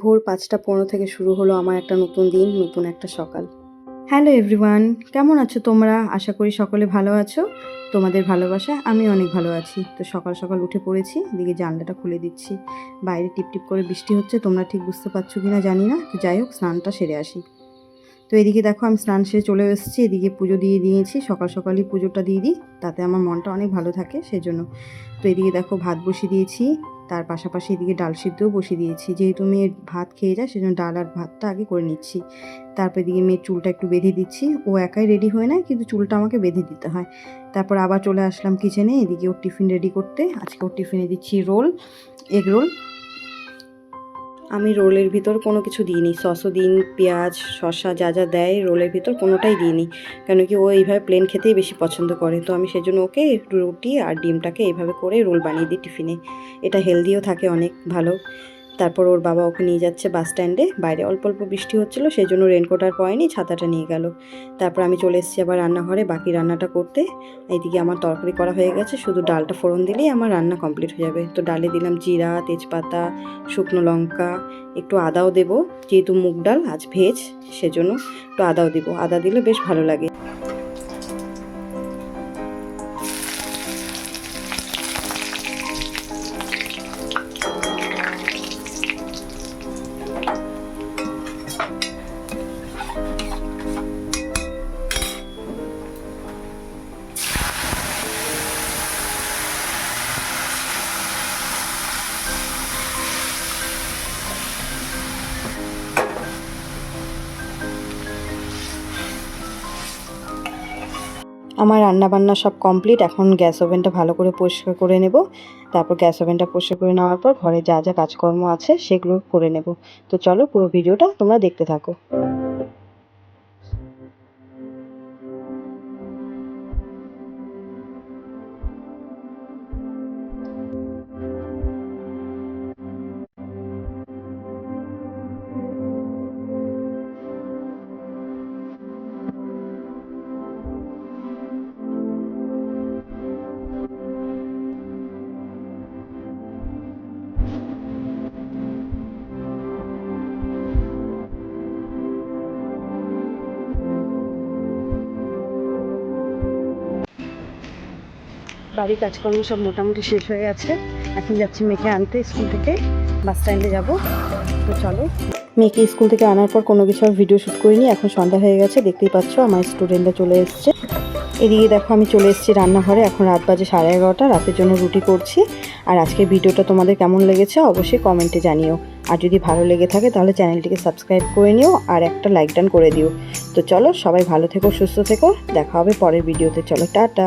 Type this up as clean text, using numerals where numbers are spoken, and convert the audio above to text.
ভোর ৫টা ১৫ থেকে শুরু হলো আমার একটা নতুন দিন, নতুন একটা সকাল। হ্যালো এভরিওয়ান, কেমন আছো তোমরা? আশা করি সকলে ভালো আছো। তোমাদের ভালোবাসায় আমি অনেক ভালো আছি। তো সকাল সকাল উঠে পড়েছি, এদিকে জানলাটা খুলে দিচ্ছি। বাইরে টিপটিপ করে বৃষ্টি হচ্ছে, তোমরা ঠিক বুঝতে পারছো কিনা জানি না। তো যাই হোক, স্নানটা সেরে আসি। তো এদিকে দেখো আমি স্নান সেরে চলে এসেছি, এদিকে পুজো দিয়ে দিয়েছি। সকাল সকালই পুজোটা দিয়ে দিই, তাতে আমার মনটা অনেক ভালো থাকে সেজন্য। তো এদিকে দেখো ভাত বসিয়ে দিয়েছি, তার পাশাপাশি এদিকে ডাল সিদ্ধও বসিয়ে দিয়েছি। যেহেতু মেয়ে ভাত খেয়ে যায় সেজন্য ডাল আর ভাতটা আগে করে নিচ্ছি। তারপর এদিকে মেয়ের চুলটা একটু বেঁধে দিচ্ছি। ও একাই রেডি হয়ে নেয়, কিন্তু চুলটা আমাকে বেঁধে দিতে হয়। তারপর আবার চলে আসলাম কিচেনে, এদিকে ওর টিফিন রেডি করতে। আজকে ওর টিফিনে দিচ্ছি রোল, এগ রোল। আমি রোলের ভিতর কোনো কিছু দিইনি, সসও দিইনি, পেঁয়াজ শসা যা যা দেয় রোলের ভিতর কোনোটাই দিইনি, কেন কি ও এইভাবে প্লেন খেতেই বেশি পছন্দ করে। তো আমি সেজন্য ওকে রুটি আর ডিমটাকে এইভাবে করে রোল বানিয়ে দিই টিফিনে। এটা হেলদিও থাকে অনেক ভালো। তারপর ওর বাবা ওকে নিয়ে যাচ্ছে বাস স্ট্যান্ডে। বাইরে অল্প অল্প বৃষ্টি হচ্ছিলো, সেই জন্য রেনকোট আর পরেনি, ছাতাটা নিয়ে গেল। তারপর আমি চলে এসেছি আবার রান্নাঘরে বাকি রান্নাটা করতে। এইদিকে আমার তরকারি করা হয়ে গেছে, শুধু ডালটা ফোড়ন দিলেই আমার রান্না কমপ্লিট হয়ে যাবে। তো ডালে দিলাম জিরা, তেজপাতা, শুকনো লঙ্কা, একটু আদাও দেবো, যেহেতু মুগ ডাল আজ ভেজ সেজন্য একটু আদাও দেবো। আদা দিলে বেশ ভালো লাগে। আমার রান্নাবান্না সব কমপ্লিট। এখন গ্যাস ওভেনটা ভালো করে পরিষ্কার করে নেব। তারপর গ্যাস ওভেনটা পরিষ্কার করে নেওয়ার পর ঘরে যা যা কাজকর্ম আছে সেগুলো করে নেব। তো চলো পুরো ভিডিওটা তোমরা দেখতে থাকো। বাড়ির কাজকর্ম সব মোটামুটি শেষ হয়ে গেছে। এখন যাচ্ছি মেয়েকে আনতে স্কুল থেকে, বাস স্ট্যান্ডে যাব। তো চলো, মেয়েকে স্কুল থেকে আনার পর কোনো কিছু আর ভিডিও শ্যুট করিনি। এখন সন্ধ্যা হয়ে গেছে, দেখতেই পাচ্ছ আমার স্টুডেন্টরা চলে এসছে। এদিকে দেখো আমি চলে এসেছি রান্নাঘরে। এখন রাত বাজে 11:30, রাতের জন্য রুটি করছি। আর আজকের ভিডিওটা তোমাদের কেমন লেগেছে অবশ্যই কমেন্টে জানিও। আর যদি ভালো লেগে থাকে তাহলে চ্যানেলটিকে সাবস্ক্রাইব করে নিও আর একটা লাইক ডান করে দিও। তো চলো, সবাই ভালো থেকো, সুস্থ থেকো, দেখা হবে পরের ভিডিওতে। চলো, টাটা।